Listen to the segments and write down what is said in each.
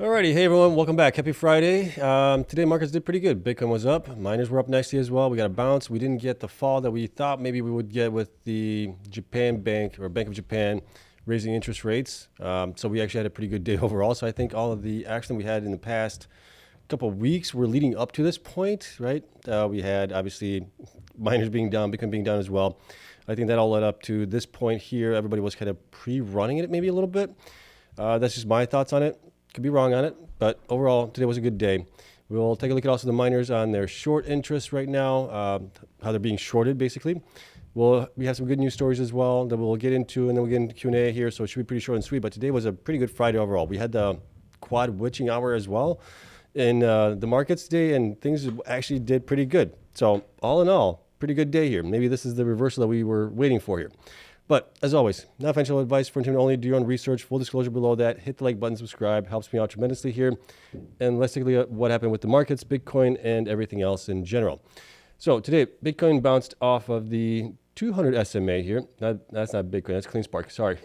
Alrighty, hey everyone, welcome back. Happy Friday. Today markets did pretty good. Bitcoin was up, miners were up nicely as well. We got a bounce. We didn't get the fall that we thought maybe we would get with the Japan Bank or Bank of Japan raising interest rates. So we actually had a pretty good day overall. So I think all of the action we had in the past couple of weeks were leading up to this point, right? We had obviously miners being down, Bitcoin being down as well. I think that all led up to this point here. Everybody was kind of pre-running it maybe a little bit. That's just my thoughts on it. Could be wrong on it, but overall, today was a good day. We'll take a look at also the miners on their short interest right now, how they're being shorted, basically. We have some good news stories as well that we'll get into, and then we'll get into Q&A here, so it should be pretty short and sweet. But today was a pretty good Friday overall. We had the quad witching hour as well in the markets today, and things actually did pretty good. So all in all, pretty good day here. Maybe this is the reversal that we were waiting for here. But as always, not financial advice for entertainment only. Do your own research. Full disclosure below that. Hit the like button, subscribe. Helps me out tremendously here. And let's take a look at what happened with the markets, Bitcoin, and everything else in general. So today, Bitcoin bounced off of the 200 SMA here. That's not Bitcoin. That's Cleanspark. Sorry.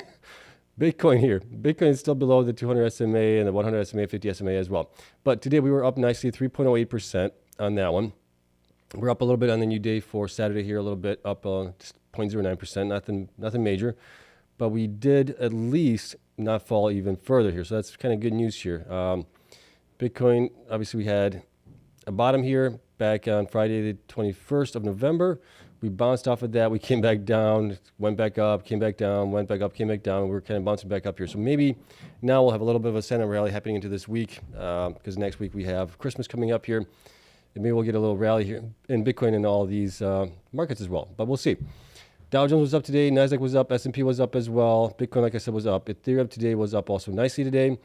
Bitcoin here. Bitcoin is still below the 200 SMA and the 100 SMA, 50 SMA as well. But today we were up nicely, 3.08% on that one. We're up a little bit on the new day for Saturday here, a little bit up just 0.09%, nothing major. But we did at least not fall even further here. So that's kind of good news here. Bitcoin, obviously we had a bottom here back on Friday, the 21st of November. We bounced off of that. We came back down, went back up, came back down, went back up, came back down. We're kind of bouncing back up here. So maybe now we'll have a little bit of a sentiment rally happening into this week because next week we have Christmas coming up here. And maybe we'll get a little rally here in Bitcoin and all these markets as well. But we'll see. Dow Jones was up today. NASDAQ was up. S&P was up as well. Bitcoin, like I said, was up. Ethereum today was up also nicely today.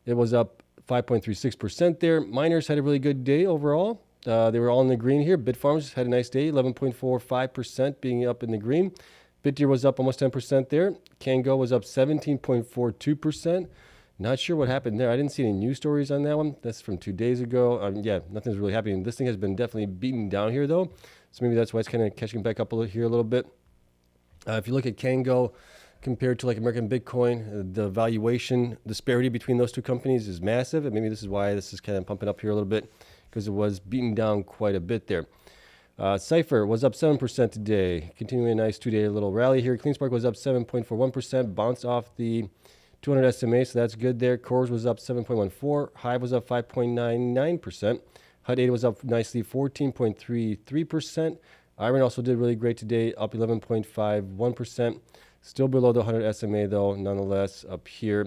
It was up 5.36% there. Miners had a really good day overall. They were all in the green here. Bitfarms had a nice day, 11.45% being up in the green. BitTier was up almost 10% there. Cango was up 17.42%. Not sure what happened there. I didn't see any news stories on that one. That's from 2 days ago. Yeah, nothing's really happening. This thing has been definitely beaten down here, though. So maybe that's why it's kind of catching back up here a little bit. If you look at Cango compared to like American Bitcoin, the valuation disparity between those two companies is massive. And maybe this is why this is kind of pumping up here a little bit because it was beaten down quite a bit there. Cypher was up 7% today, continuing a nice 2-day little rally here. CleanSpark was up 7.41%, bounced off the 200 SMA, so that's good there. CORZ was up 7.14%. Hive was up 5.99%. HUD data was up nicely, 14.33%. IREN also did really great today, up 11.51%. Still below the 100 SMA, though, nonetheless, up here.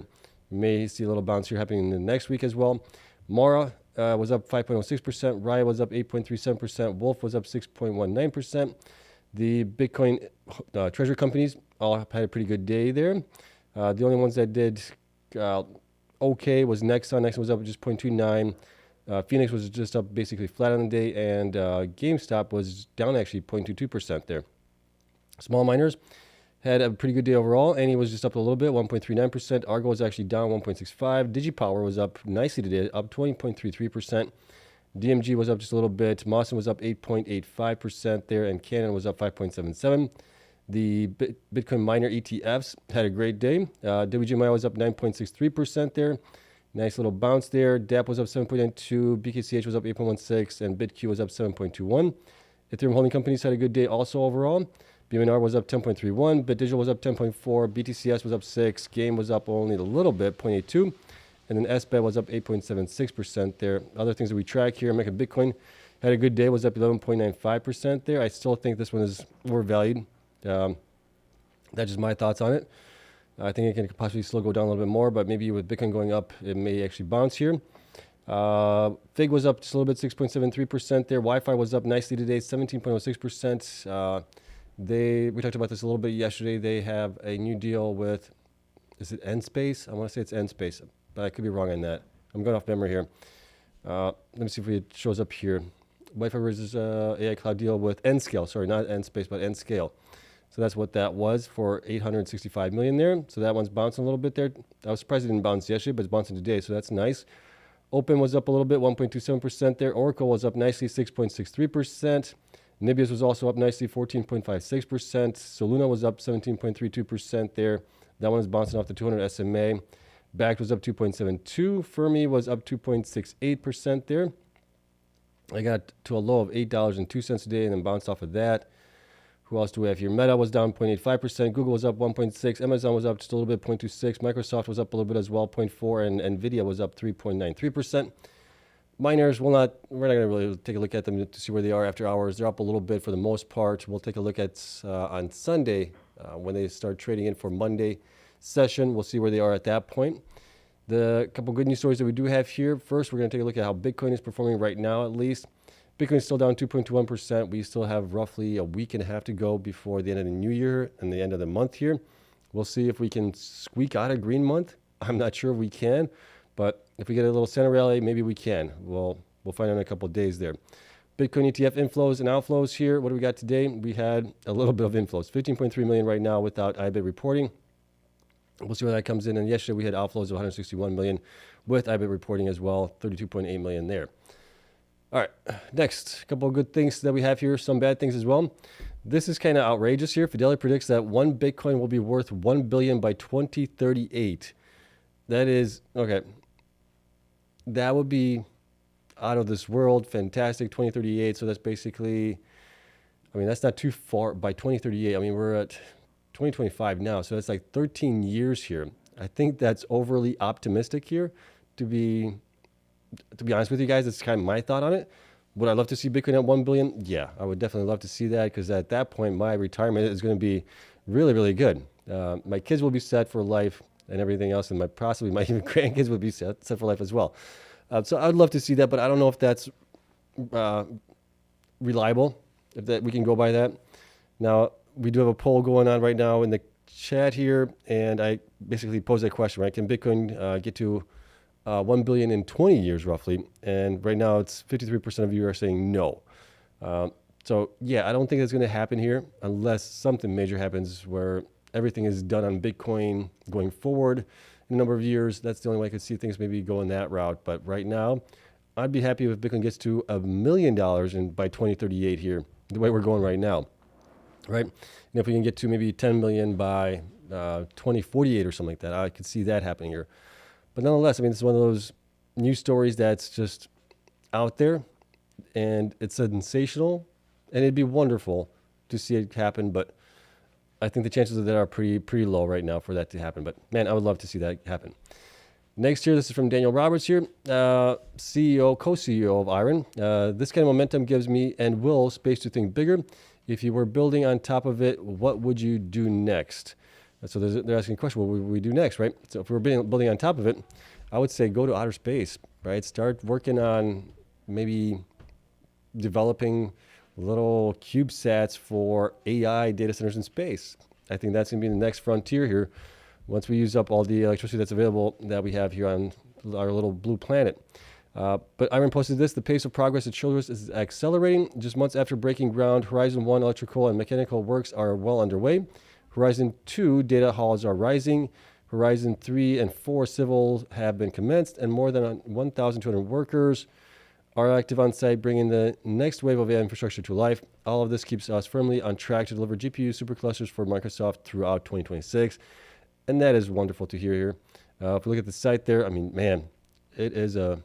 You may see a little bounce here happening in the next week as well. Mara was up 5.06%. Riot was up 8.37%. Wolf was up 6.19%. The Bitcoin treasury companies all had a pretty good day there. The only ones that did okay was Nexon. Nexon was up just 0.29. Phoenix was just up basically flat on the day, and GameStop was down actually 0.22% there. Small miners had a pretty good day overall. Annie was just up a little bit, 1.39%. Argo was actually down 1.65%. DigiPower was up nicely today, up 20.33%. DMG was up just a little bit. Mawson was up 8.85% there, and Canon was up 5.77%. The Bitcoin miner ETFs had a great day. WGMI was up 9.63% there. Nice little bounce there. DAP was up 7.92. BKCH was up 8.16. And BitQ was up 7.21. Ethereum holding companies had a good day also overall. BMNR was up 10.31. BitDigital was up 10.4. BTCS was up 6. Game was up only a little bit, 0.82. And then SBET was up 8.76% there. Other things that we track here, American Bitcoin had a good day, was up 11.95% there. I still think this one is overvalued. That's just my thoughts on it. I think it can possibly still go down a little bit more, but maybe with Bitcoin going up, it may actually bounce here. FIG was up just a little bit, 6.73% there. Wi-Fi was up nicely today, 17.06%. We talked about this a little bit yesterday. They have a new deal with, is it Nspace? I want to say it's Nspace, but I could be wrong on that. I'm going off memory here. Let me see if it shows up here. Wi-Fi versus AI cloud deal with Nscale. Sorry, not Nspace, but Nscale. So that's what that was for $865 million there. So that one's bouncing a little bit there. I was surprised it didn't bounce yesterday, but it's bouncing today, so that's nice. Open was up a little bit, 1.27% there. Oracle was up nicely, 6.63%. Nibius was also up nicely, 14.56%. Soluna was up 17.32% there. That one is bouncing off the 200 SMA. Backed was up 2.72. Fermi was up 2.68% there. I got to a low of $8.02 today and then bounced off of that. Who else do we have here? Meta was down 0.85%. Google was up 1.6. Amazon was up just a little bit, 0.26. Microsoft was up a little bit as well, 0.4. And Nvidia was up 3.93%. Miners, we're not going to really take a look at them to see where they are after hours. They're up a little bit for the most part. We'll take a look at on Sunday when they start trading in for Monday session. We'll see where they are at that point. The couple good news stories that we do have here. First, we're going to take a look at how Bitcoin is performing right now, at least. Bitcoin is still down 2.21%. We still have roughly a week and a half to go before the end of the new year and the end of the month here. We'll see if we can squeak out a green month. I'm not sure if we can, but if we get a little center rally, maybe we can. We'll find out in a couple of days there. Bitcoin ETF inflows and outflows here. What do we got today? We had a little bit of inflows, 15.3 million right now without IBIT reporting. We'll see where that comes in. And yesterday we had outflows of 161 million with IBIT reporting as well, 32.8 million there. All right, next, a couple of good things that we have here, some bad things as well. This is kind of outrageous here. Fidelity predicts that one Bitcoin will be worth 1 billion by 2038. That is, okay, that would be out of this world, fantastic, 2038. So that's basically, I mean, that's not too far by 2038. I mean, we're at 2025 now, so that's like 13 years here. I think that's overly optimistic here to be honest with you guys. That's kind of my thought on it. Would I love to see Bitcoin at 1 billion? Yeah, I would definitely love to see that, because at that point, my retirement is going to be really, really good. My kids will be set for life and everything else, and possibly my even grandkids would be set for life as well. So I'd love to see that, but I don't know if that's reliable, if that we can go by that. Now, we do have a poll going on right now in the chat here, and I basically posed that question, right? Can Bitcoin get to 1 billion in 20 years roughly? And right now it's 53% of you are saying no. So yeah, I don't think that's going to happen here unless something major happens where everything is done on Bitcoin going forward in a number of years. That's the only way I could see things maybe going that route. But right now, I'd be happy if Bitcoin gets to $1 million by 2038 here, the way we're going right now, right? And if we can get to maybe 10 million by 2048 or something like that, I could see that happening here. But nonetheless, I mean, this is one of those news stories that's just out there, and it's sensational, and it'd be wonderful to see it happen. But I think the chances of that are pretty low right now for that to happen. But man, I would love to see that happen. Next here, this is from Daniel Roberts here, CEO, co-CEO of IREN. This kind of momentum gives me and will space to think bigger. If you were building on top of it, what would you do next? So they're asking a question, what would we do next, right? So if we're building on top of it, I would say go to outer space, right? Start working on maybe developing little CubeSats for AI data centers in space. I think that's going to be the next frontier here once we use up all the electricity that's available that we have here on our little blue planet. But IREN posted this: the pace of progress at CHOLRS is accelerating. Just months after breaking ground, Horizon 1 electrical and mechanical works are well underway. Horizon 2 data halls are rising. Horizon 3 and 4 civil have been commenced, and more than 1,200 workers are active on site, bringing the next wave of AI infrastructure to life. All of this keeps us firmly on track to deliver GPU superclusters for Microsoft throughout 2026. And that is wonderful to hear here. If we look at the site there, I mean, man, it is a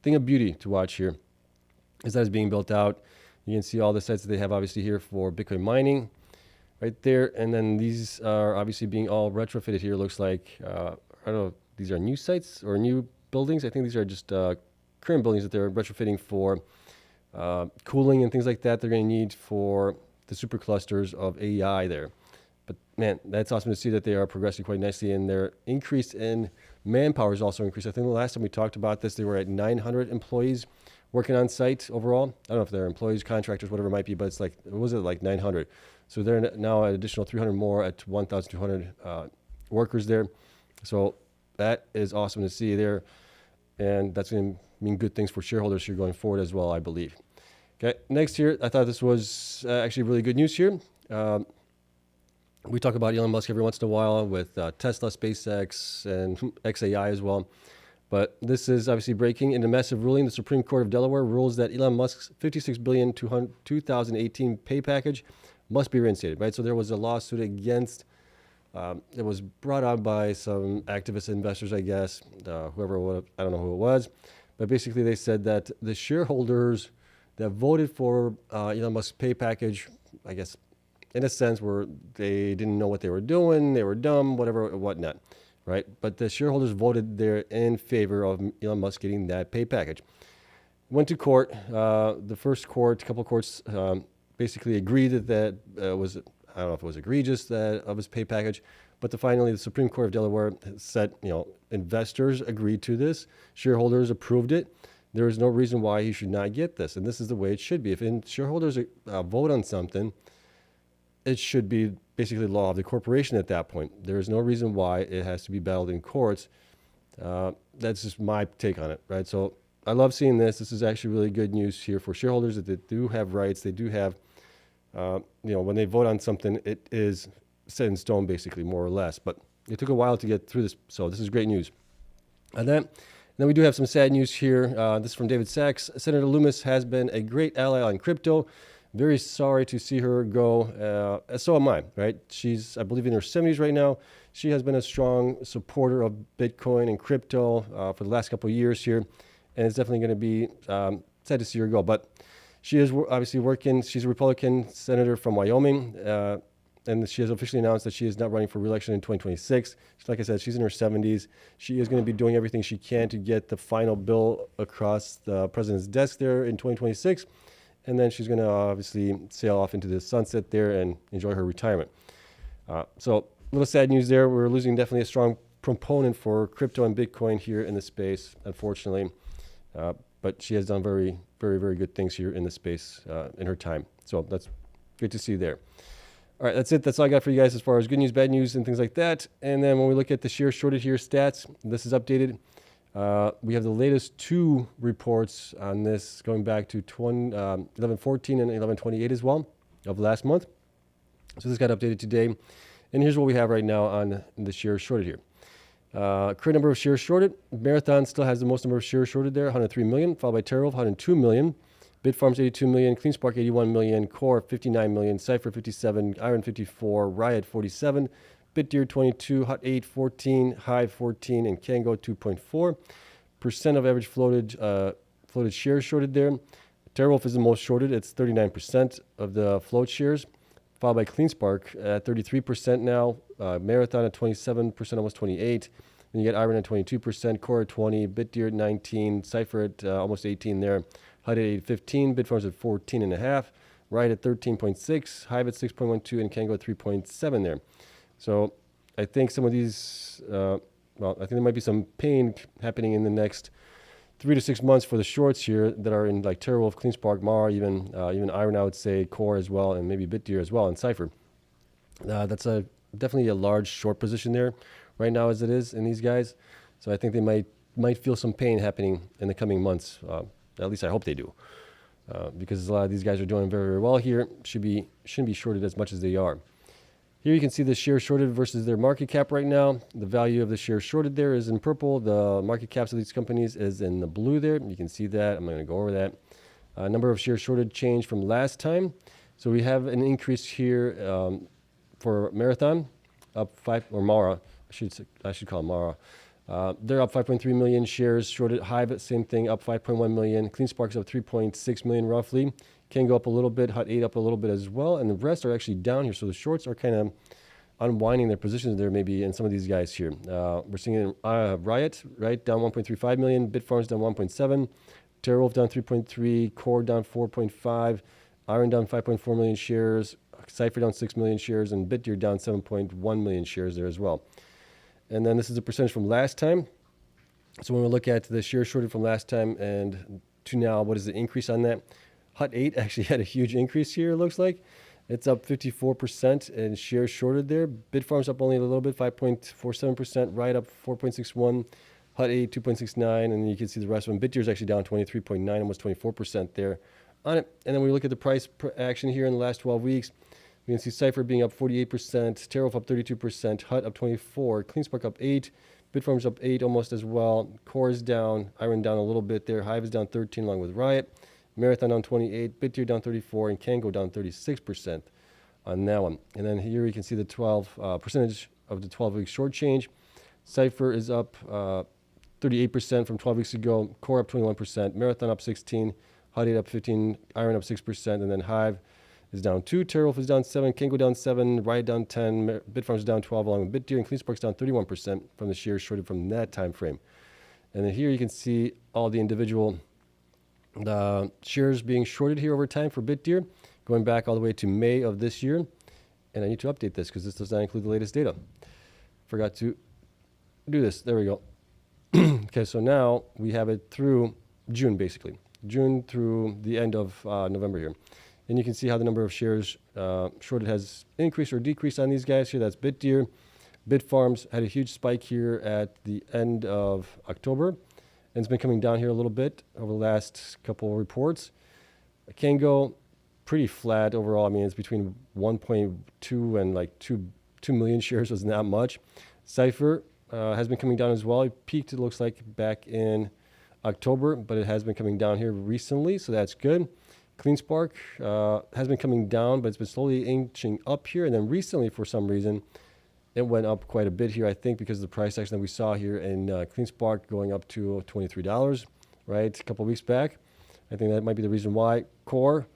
thing of beauty to watch here as that is being built out. You can see all the sites that they have obviously here for Bitcoin mining right there. And then these are obviously being all retrofitted here. Looks like, I don't know, these are new sites or new buildings. I think these are just current buildings that they're retrofitting for cooling and things like that they're going to need for the superclusters of AI there. But man, that's awesome to see that they are progressing quite nicely, and their increase in manpower is also increased. I think the last time we talked about this, they were at 900 employees working on site overall. I don't know if they're employees, contractors, whatever it might be, but it's like, was it like 900? So they're now an additional 300 more at 1,200 workers there. So that is awesome to see there. And that's going to mean good things for shareholders here going forward as well, I believe. Okay, next here, I thought this was actually really good news here. We talk about Elon Musk every once in a while with Tesla, SpaceX, and XAI as well. But this is obviously breaking in a massive ruling. The Supreme Court of Delaware rules that Elon Musk's $56 billion 2018 pay package must be reinstated, right? So there was a lawsuit against It was brought on by some activist investors, I guess, whoever, I don't know who it was. But basically they said that the shareholders that voted for Elon Musk's pay package, I guess, in a sense, where they didn't know what they were doing, they were dumb, whatever, whatnot, right? But the shareholders voted there in favor of Elon Musk getting that pay package. Went to court. The first court, a couple of courts, basically agreed that was, I don't know if it was egregious of his pay package, but finally the Supreme Court of Delaware said, investors agreed to this, shareholders approved it. There is no reason why he should not get this, and this is the way it should be. If shareholders vote on something, it should be basically law of the corporation at that point. There is no reason why it has to be battled in courts. That's just my take on it, right? So I love seeing this. This is actually really good news here for shareholders that they do have rights. They do have, when they vote on something, it is set in stone, basically, more or less. But it took a while to get through this, so this is great news. And then we do have some sad news here. This is from David Sachs. Senator Loomis has been a great ally on crypto. Very sorry to see her go. So am I, right? She's, I believe, in her 70s right now. She has been a strong supporter of Bitcoin and crypto for the last couple of years here. And it's definitely going to be sad to see her go. But she is obviously working. She's a Republican senator from Wyoming. And she has officially announced that she is not running for re-election in 2026. Like I said, she's in her 70s. She is going to be doing everything she can to get the final bill across the president's desk there in 2026. And then she's going to obviously sail off into the sunset there and enjoy her retirement. So a little sad news there. We're losing definitely a strong proponent for crypto and Bitcoin here in the space, unfortunately. But she has done very, very, very good things here in the space in her time. So that's good to see there. All right, that's it. That's all I got for you guys as far as good news, bad news, and things like that. And then when we look at the share shorted here stats, this is updated. We have the latest two reports on this going back to 11/14 and 11/28 as well of last month. So this got updated today. And here's what we have right now on the shares shorted here. Current number of shares shorted. Marathon still has the most number of shares shorted there, 103 million, followed by TerraWolf, 102 million. Bitfarms, 82 million. Cleanspark, 81 million. Core, 59 million. Cypher, 57. IREN, 54. Riot, 47. BitDeer 22, Hut 8, 14, Hive 14, and Kango 2.4% of average floated shares shorted there. TerraWolf is the most shorted. It's 39% of the float shares, followed by Cleanspark at 33% now. Marathon at 27%, almost 28. Then you get IREN at 22%, Core at 20, BitDeer at 19, Cypher at almost 18 there. Hut at 15, Bitfarms at 14.5, Riot at 13.6, Hive at 6.12, and Kango at 3.7 there. So I think some of these, I think there might be some pain happening in the next 3 to 6 months for the shorts here that are in like TerraWolf, Cleanspark, Mara, even IREN, I would say, Core as well, and maybe BitDeer as well, and Cypher. That's definitely a large short position there right now as it is in these guys. So I think they might feel some pain happening in the coming months. At least I hope they do, because a lot of these guys are doing very, very well here. Shouldn't be shorted as much as they are. Here you can see the shares shorted versus their market cap right now. The value of the shares shorted there is in purple. The market caps of these companies is in the blue there. You can see that. I'm not going to go over that. Number of shares shorted changed from last time. So we have an increase here for Marathon, up 5, or Mara. I should call it Mara. They're up 5.3 million shares shorted. Hive, same thing, up 5.1 million. Cleanspark's up 3.6 million roughly. Can go up a little bit. Hut 8 up a little bit as well. And the rest are actually down here. So the shorts are kind of unwinding their positions there maybe in some of these guys here. We're seeing Riot, right, down 1.35 million. Bitfarms down 1.7. TerraWolf down 3.3. Core down 4.5. IREN down 5.4 million shares. Cypher down 6 million shares. And BitDeer down 7.1 million shares there as well. And then this is a percentage from last time. So when we look at the shares shorted from last time and to now, what is the increase on that? Hut 8 actually had a huge increase here, it looks like. It's up 54% in shares shorted there. Bitfarms up only a little bit, 5.47%. Riot up 4.61%. Hut 8, 2.69%. And then you can see the rest of them. BitDeer is actually down 23.9%, almost 24% there on it. And then we look at the price action here in the last 12 weeks. We can see Cypher being up 48%, TerraWolf up 32%, Hut up 24%, Cleanspark up 8%, Bitfarms up 8% almost as well. Core is down, IREN down a little bit there. Hive is down 13% along with Riot. Marathon down 28%, BitDeer down 34%, and Kango down 36% on that one. And then here you can see the 12 percentage of the 12-week short change. Cypher is up 38% from 12 weeks ago. Core up 21%. Marathon up 16. Hut 8 up 15. IREN up 6%. And then Hive is down 2. TerraWolf is down 7. Kango down 7. Riot down 10. Bitfarms down 12, along with BitDeer. And Cleanspark's down 31% from the shares shorted from that time frame. And then here you can see all the individual shares being shorted here over time for BitDeer, going back all the way to May of this year. And I need to update this because this does not include the latest data. Forgot to do this. There we go. Okay, so now we have it through June, basically. June through the end of November here. And you can see how the number of shares shorted has increased or decreased on these guys here. That's BitDeer. Bitfarms had a huge spike here at the end of October. And it's been coming down here a little bit over the last couple of reports. Kango, pretty flat overall. I mean, it's between 1.2 and like 2 million shares, was not much. Cypher has been coming down as well. It peaked, it looks like, back in October, but it has been coming down here recently, so that's good. Cleanspark has been coming down, but it's been slowly inching up here. And then recently, for some reason, it went up quite a bit here, I think, because of the price action that we saw here in Cleanspark going up to $23, right, a couple of weeks back. I think that might be the reason why. Core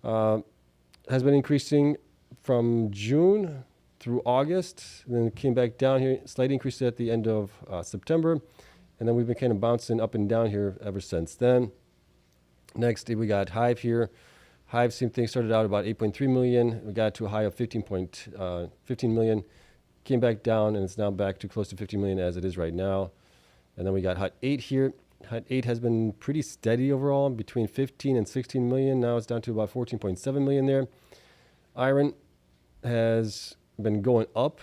has been increasing from June through August, and then it came back down here, slight increase at the end of September, and then we've been kind of bouncing up and down here ever since then. Next, we got Hive here. Hive, same thing, started out about 8.3 million. We got to a high of 15 million. Came back down, and it's now back to close to 50 million as it is right now. And then we got Hut 8 here. Hut 8 has been pretty steady overall, between 15 and 16 million. Now it's down to about 14.7 million there. IREN has been going up,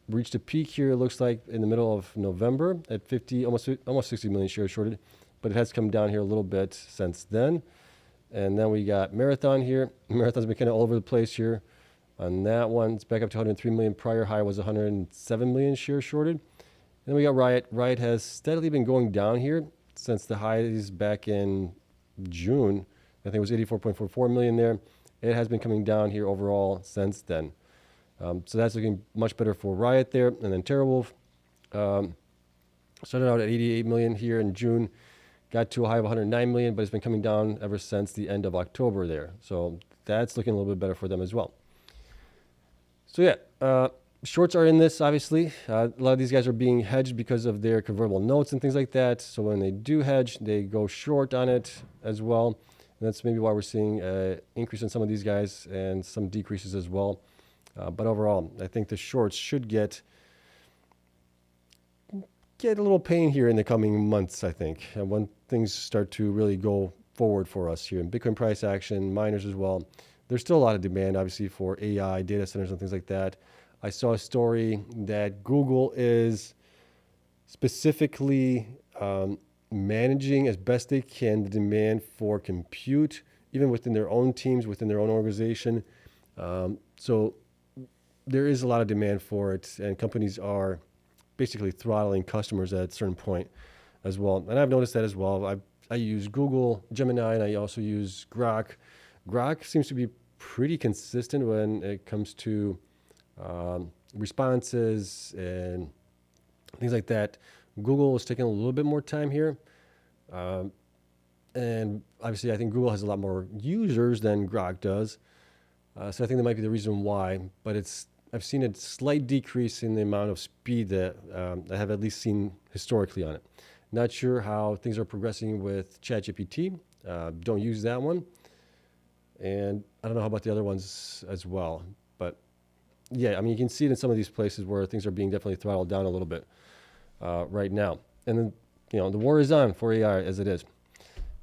reached a peak here, it looks like, in the middle of November at 50, almost 60 million shares shorted. But it has come down here a little bit since then. And then we got Marathon here. Marathon's been kind of all over the place here. On that one, it's back up to 103 million. Prior high was 107 million shares shorted. And then we got Riot. Riot has steadily been going down here since the highs back in June. I think it was 84.44 million there. It has been coming down here overall since then. So that's looking much better for Riot there. And then TerraWolf started out at 88 million here in June. Got to a high of 109 million, but it's been coming down ever since the end of October there. So that's looking a little bit better for them as well. So yeah, shorts are in this, obviously. A lot of these guys are being hedged because of their convertible notes and things like that. So when they do hedge, they go short on it as well. And that's maybe why we're seeing an increase in some of these guys and some decreases as well. But overall, I think the shorts should get a little pain here in the coming months, I think, and when things start to really go forward for us here in Bitcoin price action, miners as well. There's still a lot of demand, obviously, for AI, data centers, and things like that. I saw a story that Google is specifically managing as best they can the demand for compute, even within their own teams, within their own organization. So there is a lot of demand for it, and companies are basically throttling customers at a certain point as well. And I've noticed that as well. I use Google Gemini, and I also use Grok. Grok seems to be pretty consistent when it comes to responses and things like that. Google is taking a little bit more time here. And obviously, I think Google has a lot more users than Grok does. So I think that might be the reason why. But I've seen a slight decrease in the amount of speed that I have at least seen historically on it. Not sure how things are progressing with ChatGPT. Don't use that one. And I don't know how about the other ones as well. But yeah, I mean, you can see it in some of these places where things are being definitely throttled down a little bit right now. And then, the war is on for AI as it is.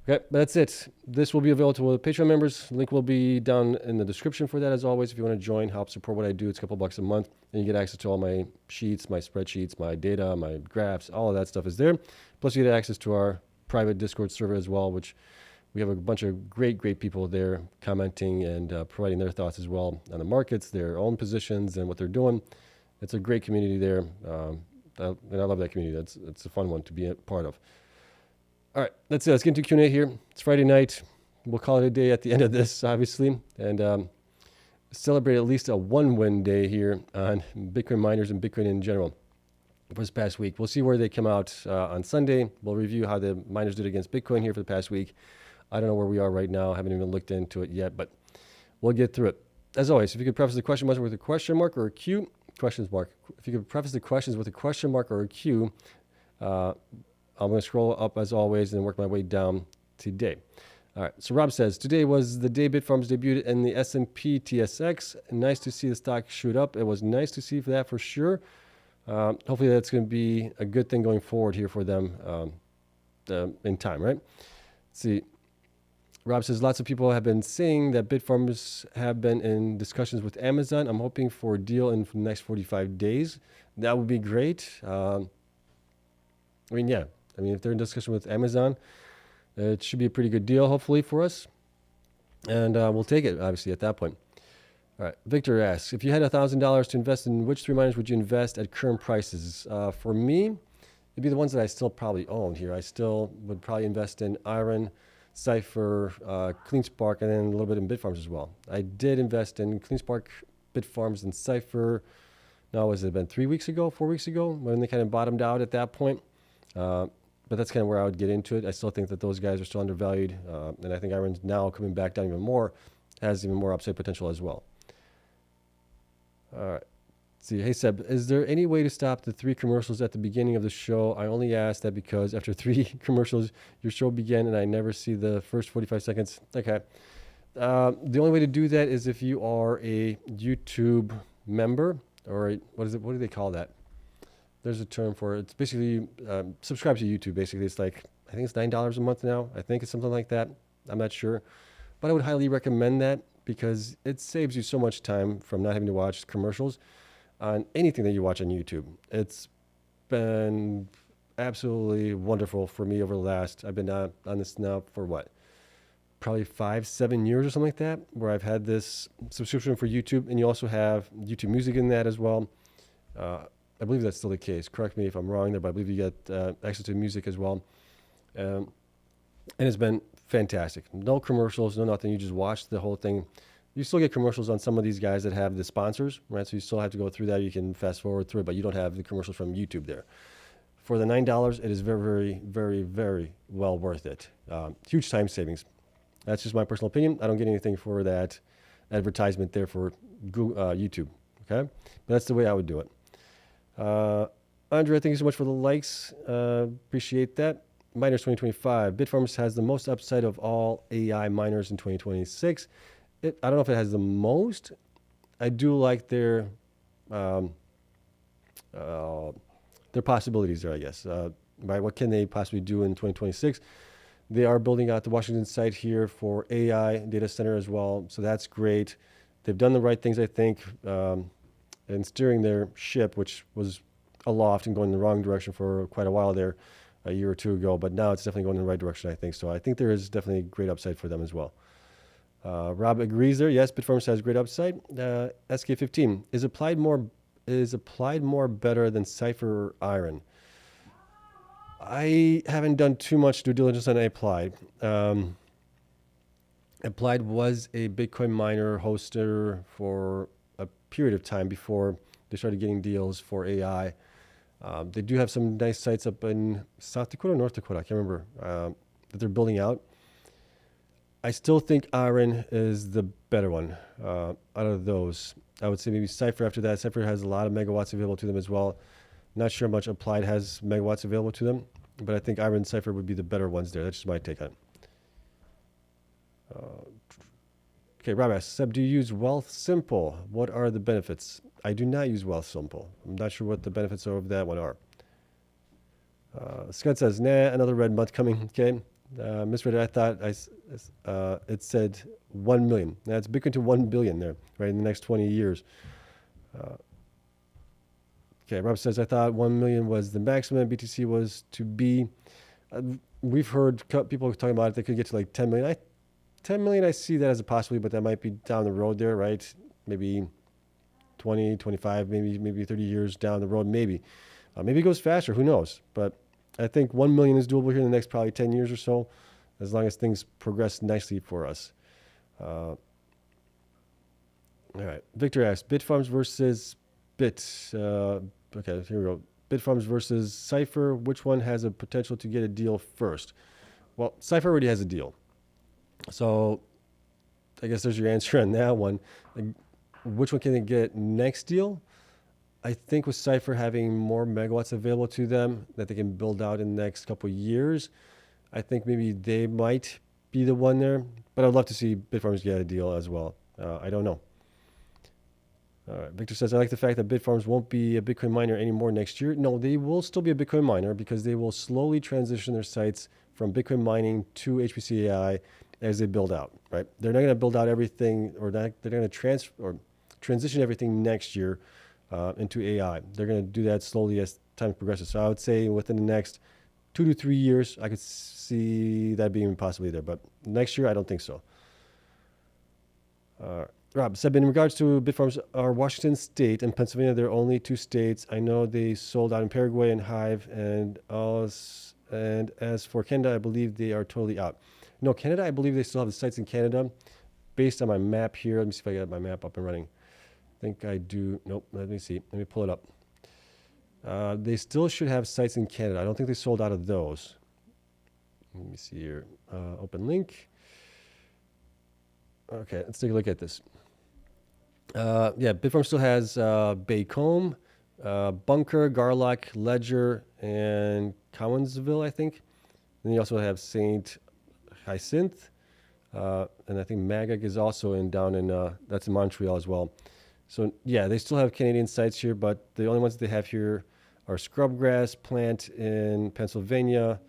Okay, but that's it. This will be available to Patreon members. Link will be down in the description for that, as always. If you want to join, help support what I do, it's a couple bucks a month. And you get access to all my sheets, my spreadsheets, my data, my graphs, all of that stuff is there. Plus, you get access to our private Discord server as well, which we have a bunch of great people there commenting and providing their thoughts as well on the markets, their own positions, and what they're doing. It's a great community there, and I love that community. It's a fun one to be a part of. All right, that's it. Let's get into Q&A here. It's Friday night. We'll call it a day at the end of this, obviously. And celebrate at least a 1-win day here on Bitcoin miners and Bitcoin in general for this past week. We'll see where they come out on Sunday. We'll review how the miners did against Bitcoin here for the past week. I don't know where we are right now. I haven't even looked into it yet, but we'll get through it. As always, if you could preface the question with a question mark or a Q, questions mark. If you could preface the questions with a question mark or a Q, I'm going to scroll up as always and work my way down today. All right, so Rob says, today was the day Bitfarms debuted in the S&P TSX. Nice to see the stock shoot up. It was nice to see for that for sure. Hopefully that's going to be a good thing going forward here for them in time, right? Let's see. Rob says, lots of people have been saying that Bitfarms have been in discussions with Amazon. I'm hoping for a deal in the next 45 days. That would be great. Yeah. If they're in discussion with Amazon, it should be a pretty good deal, hopefully, for us. And we'll take it, obviously, at that point. All right. Victor asks, if you had $1,000 to invest in which 3 miners would you invest at current prices? For me, it'd be the ones that I still probably own here. I still would probably invest in IREN, Cypher, Cleanspark, and then a little bit in Bitfarms as well. I did invest in Cleanspark, Bitfarms, and Cypher. Now, has it been 3 weeks ago, 4 weeks ago, when they kind of bottomed out at that point? But that's kind of where I would get into it. I still think that those guys are still undervalued. And I think IREN's now coming back down even more, has even more upside potential as well. All right. Let's see. Hey, Seb, is there any way to stop the 3 commercials at the beginning of the show? I only asked that because after 3 commercials, your show began and I never see the first 45 seconds. Okay. The only way to do that is if you are a YouTube member or what do they call that? There's a term for it. It's basically subscribe to YouTube. Basically, it's like, I think it's $9 a month now. I think it's something like that. I'm not sure. But I would highly recommend that because it saves you so much time from not having to watch commercials on anything that you watch on YouTube. It's been absolutely wonderful for me over the last, I've been on this now for what? Probably 5-7 years or something like that, where I've had this subscription for YouTube, and you also have YouTube Music in that as well. I believe that's still the case. Correct me if I'm wrong there, but I believe you get access to music as well. And it's been fantastic. No commercials, no nothing. You just watch the whole thing. You still get commercials on some of these guys that have the sponsors, right? So you still have to go through that. You can fast forward through it, but you don't have the commercials from YouTube there. For the $9, it is very, very, very well worth it. Huge time savings. That's just my personal opinion. I don't get anything for that advertisement there for YouTube, okay? But that's the way I would do it. Andre, thank you so much for the likes. Appreciate that. Miners 2025. Bitfarms has the most upside of all AI miners in 2026. I don't know if it has the most. I do like their possibilities there, I guess. Right? What can they possibly do in 2026? They are building out the Washington site here for AI data center as well. So that's great. They've done the right things, I think, and steering their ship, which was aloft and going in the wrong direction for quite a while there a year or 2 ago. But now it's definitely going in the right direction, I think. So I think there is definitely great upside for them as well. Rob agrees there. Yes, Bitfarms has great upside. SK15 is applied more better than Cypher or IREN. I haven't done too much due diligence on Applied. Applied was a Bitcoin miner hoster for a period of time before they started getting deals for AI. They do have some nice sites up in South Dakota or North Dakota, I can't remember, that they're building out. I still think IREN is the better one out of those. I would say maybe Cypher after that. Cypher has a lot of megawatts available to them as well. Not sure how much Applied has megawatts available to them, but I think IREN and Cypher would be the better ones there. That's just my take on it. Okay, Rob asks, Seb, do you use Wealthsimple? What are the benefits? I do not use Wealthsimple. I'm not sure what the benefits of that one are. Scott says, nah, another red month coming. Okay, misread it. I thought it said 1 million. That's Bitcoin to 1 billion there, right, in the next 20 years. Okay, Rob says, I thought 1 million was the maximum. BTC was to be. We've heard people talking about it. They could get to like 10 million. 10 million, I see that as a possibility, but that might be down the road there, right? Maybe 20, 25, maybe 30 years down the road, maybe. Maybe it goes faster, who knows? But I think 1 million is doable here in the next probably 10 years or so, as long as things progress nicely for us. All right. Victor asks, Bitfarms versus okay, here we go. Bitfarms versus Cypher. Which one has a potential to get a deal first? Well, Cypher already has a deal. So I guess there's your answer on that one. Like, which one can they get next deal? I think with Cypher having more megawatts available to them that they can build out in the next couple of years, I think maybe they might be the one there. But I'd love to see Bitfarms get a deal as well. I don't know. All right. Victor says, I like the fact that Bitfarms won't be a Bitcoin miner anymore next year. No, they will still be a Bitcoin miner because they will slowly transition their sites from Bitcoin mining to HPC AI as they build out, right? They're not going to build out everything they're going to transition everything next year into AI. They're going to do that slowly as time progresses. So I would say within the next 2 to 3 years, I could see that being possibly there. But next year, I don't think so. Rob said, in regards to Bitfarms, are Washington State and Pennsylvania, they're only 2 states. I know they sold out in Paraguay and Hive, and as for Canada, I believe they are totally out. No, Canada, I believe they still have the sites in Canada. Based on my map here, let me see if I got my map up and running. I think I do. Nope, let me see. Let me pull it up. They still should have sites in Canada. I don't think they sold out of those. Let me see here. Open link. Okay, let's take a look at this. Yeah, Bitfarms still has Baycombe, Bunker, Garlock, Ledger, and Cowansville, I think. Then you also have St. Hyacinthe, and I think Magog is also down in that's in Montreal as well. So yeah, they still have Canadian sites here, but the only ones that they have here are Scrubgrass Plant in Pennsylvania.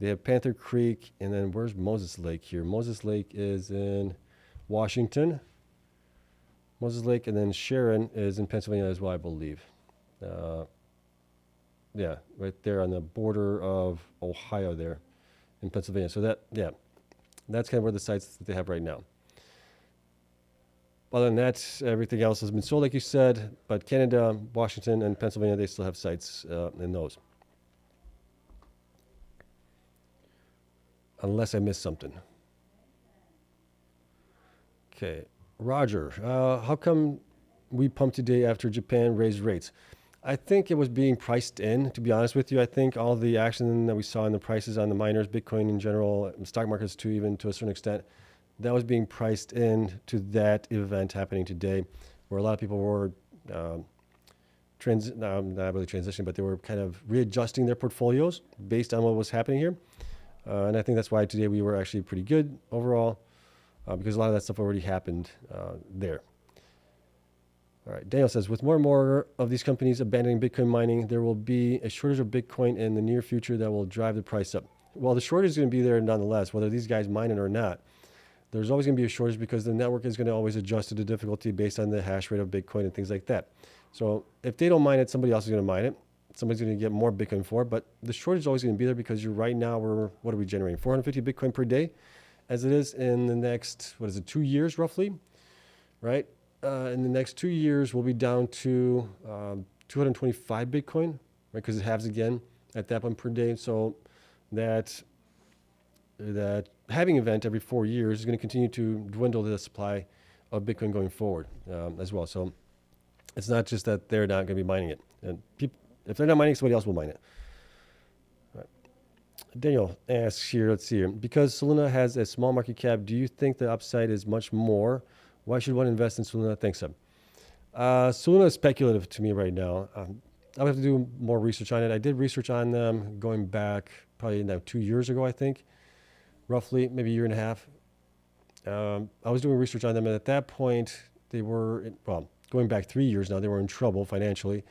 They have Panther Creek, and then where's Moses Lake here? Moses Lake is in Washington. Moses Lake, and then Sharon is in Pennsylvania as well, I believe. Yeah, right there on the border of Ohio there in Pennsylvania. So that's kind of where the sites that they have right now. Other than that, everything else has been sold, like you said, but Canada, Washington, and Pennsylvania, they still have sites in those. Unless I missed something. Okay. Roger, how come we pumped today after Japan raised rates? I think it was being priced in, to be honest with you. I think all the action that we saw in the prices on the miners, Bitcoin in general, stock markets too, even to a certain extent, that was being priced in to that event happening today, where a lot of people were not really transitioning, but they were kind of readjusting their portfolios based on what was happening here. And I think that's why today we were actually pretty good overall. Because a lot of that stuff already happened there. All right, Daniel says, with more and more of these companies abandoning Bitcoin mining, there will be a shortage of Bitcoin in the near future that will drive the price up. Well, the shortage is going to be there nonetheless, whether these guys mine it or not. There's always going to be a shortage because the network is going to always adjust to the difficulty based on the hash rate of Bitcoin and things like that. So if they don't mine it, somebody else is going to mine it. Somebody's going to get more Bitcoin for it, but the shortage is always going to be there because right now what are we generating? 450 Bitcoin per day? As it is in the next, 2 years roughly, right? In the next 2 years, we'll be down to 225 Bitcoin, right? Because it halves again at that point per day. So that halving event every 4 years is going to continue to dwindle the supply of Bitcoin going forward as well. So it's not just that they're not going to be mining it. And if they're not mining, somebody else will mine it. Daniel asks here, let's see here. Because Soluna has a small market cap, do you think the upside is much more? Why should one invest in Soluna? Thanks, Seb. Soluna is speculative to me right now. I would have to do more research on it. I did research on them going back probably now 2 years ago, I think, roughly, maybe a year and a half. I was doing research on them, and at that point, they were, going back 3 years now, they were in trouble financially.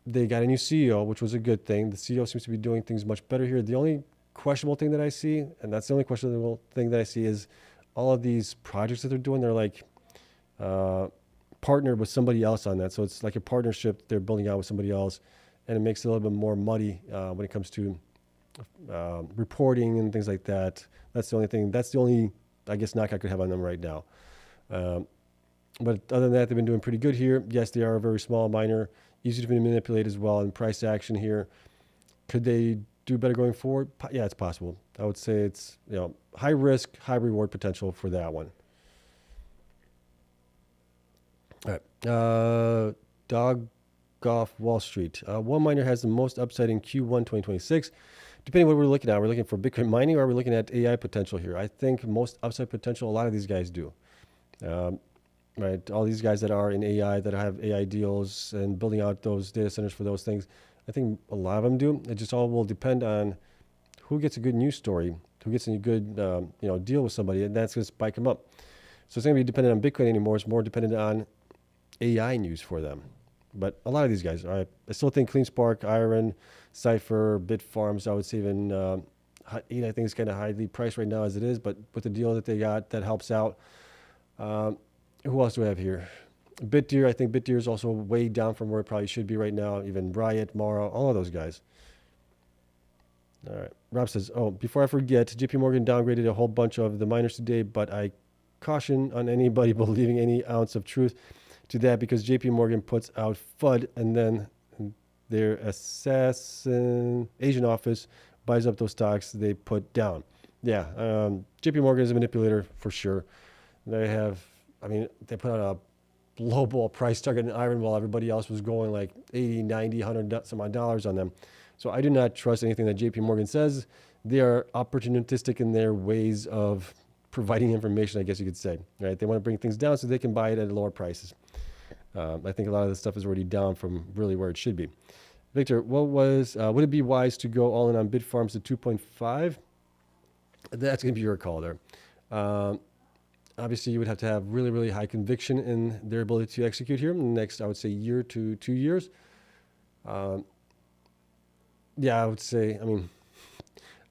They got a new CEO, which was a good thing. The CEO seems to be doing things much better here. The only questionable thing that I see, and that's the only questionable thing that I see, is all of these projects that they're doing, they're like partnered with somebody else on that. So it's like a partnership they're building out with somebody else, and it makes it a little bit more muddy when it comes to reporting and things like that. That's the only thing. That's the only, I guess, knock I could have on them right now. But other than that, they've been doing pretty good here. Yes, they are a very small miner, easy to manipulate as well, and price action here. Could they do better going forward? Yeah, it's possible. I would say it's high risk, high reward potential for that one. Dog Golf Wall Street. One miner has the most upside in Q1 2026. Depending on what we're looking at, we're looking for Bitcoin mining or are we looking at AI potential here? I think most upside potential, a lot of these guys do. Right, all these guys that are in AI, that have AI deals and building out those data centers for those things, I think a lot of them do. It just all will depend on who gets a good news story, who gets a good deal with somebody, and that's going to spike them up. So it's going to be dependent on Bitcoin anymore. It's more dependent on AI news for them. But a lot of these guys, I still think Cleanspark, IREN, Cypher, Bitfarms, I would say even 8, I think is kind of highly priced right now as it is, but with the deal that they got, that helps out. Who else do we have here? BitDeer, I think BitDeer is also way down from where it probably should be right now. Even Riot, Mara, all of those guys. All right. Rob says, oh, before I forget, JP Morgan downgraded a whole bunch of the miners today, but I caution on anybody believing any ounce of truth to that because JP Morgan puts out FUD and then their assassin Asian office buys up those stocks they put down. Yeah, JP Morgan is a manipulator for sure. They have, they put out a global price target in IREN while everybody else was going like 80, 90, 100 some odd dollars on them. So I do not trust anything that JP Morgan says. They are opportunistic in their ways of providing information, I guess you could say, right? They want to bring things down so they can buy it at lower prices. I think a lot of this stuff is already down from really where it should be. Victor, would it be wise to go all in on Bitfarms at 2.5? That's going to be your call there. Obviously, you would have to have really, really high conviction in their ability to execute here in the next, I would say, year to 2 years. Yeah, I would say,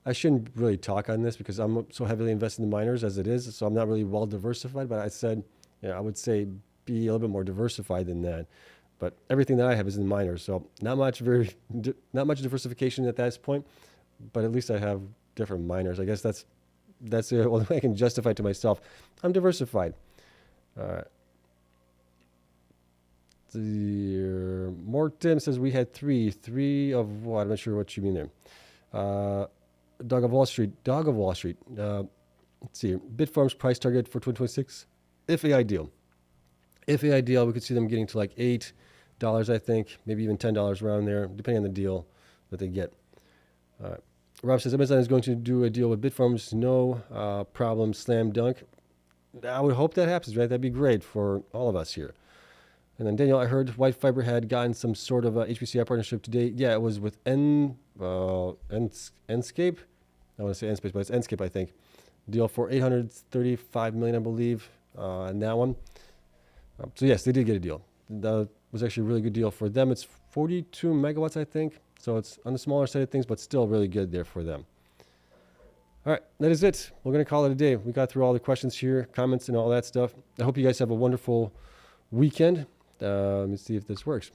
I shouldn't really talk on this because I'm so heavily invested in the miners as it is, so I'm not really well diversified, but I said, I would say be a little bit more diversified than that. But everything that I have is in miners, so not much diversification at this point, but at least I have different miners. I guess that's the only way I can justify to myself. I'm diversified. Mortem says we had three of what? I'm not sure what you mean there. Dog of Wall Street. Let's see. Bitfarms price target for 2026. If AI deal, we could see them getting to like $8, I think, maybe even $10 around there, depending on the deal that they get. Rob says Amazon is going to do a deal with Bitfarms. No problem. Slam dunk. I would hope that happens, right? That'd be great for all of us here. And then Daniel, I heard White Fiber had gotten some sort of HPCI partnership today. Yeah, it was with Enscape. I want to say Enspace, but it's Enscape, I think. Deal for $835 million, I believe, and that one. So yes, they did get a deal. That was actually a really good deal for them. It's 42 megawatts, I think. So it's on the smaller side of things, but still really good there for them. All right, that is it. We're going to call it a day. We got through all the questions here, comments, and all that stuff. I hope you guys have a wonderful weekend. Let me see if this works.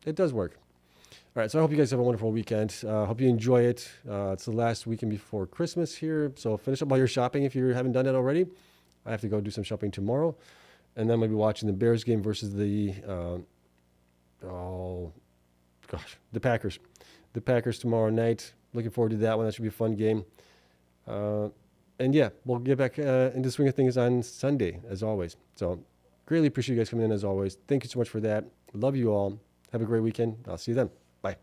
It does work. All right, so I hope you guys have a wonderful weekend. Hope you enjoy it. It's the last weekend before Christmas here, so finish up all your shopping if you haven't done it already. I have to go do some shopping tomorrow, and then we'll be watching the Bears game versus the Packers. The Packers tomorrow night. Looking forward to that one. That should be a fun game. And yeah, we'll get back into the swing of things on Sunday, as always. So greatly appreciate you guys coming in, as always. Thank you so much for that. Love you all. Have a great weekend. I'll see you then. Bye.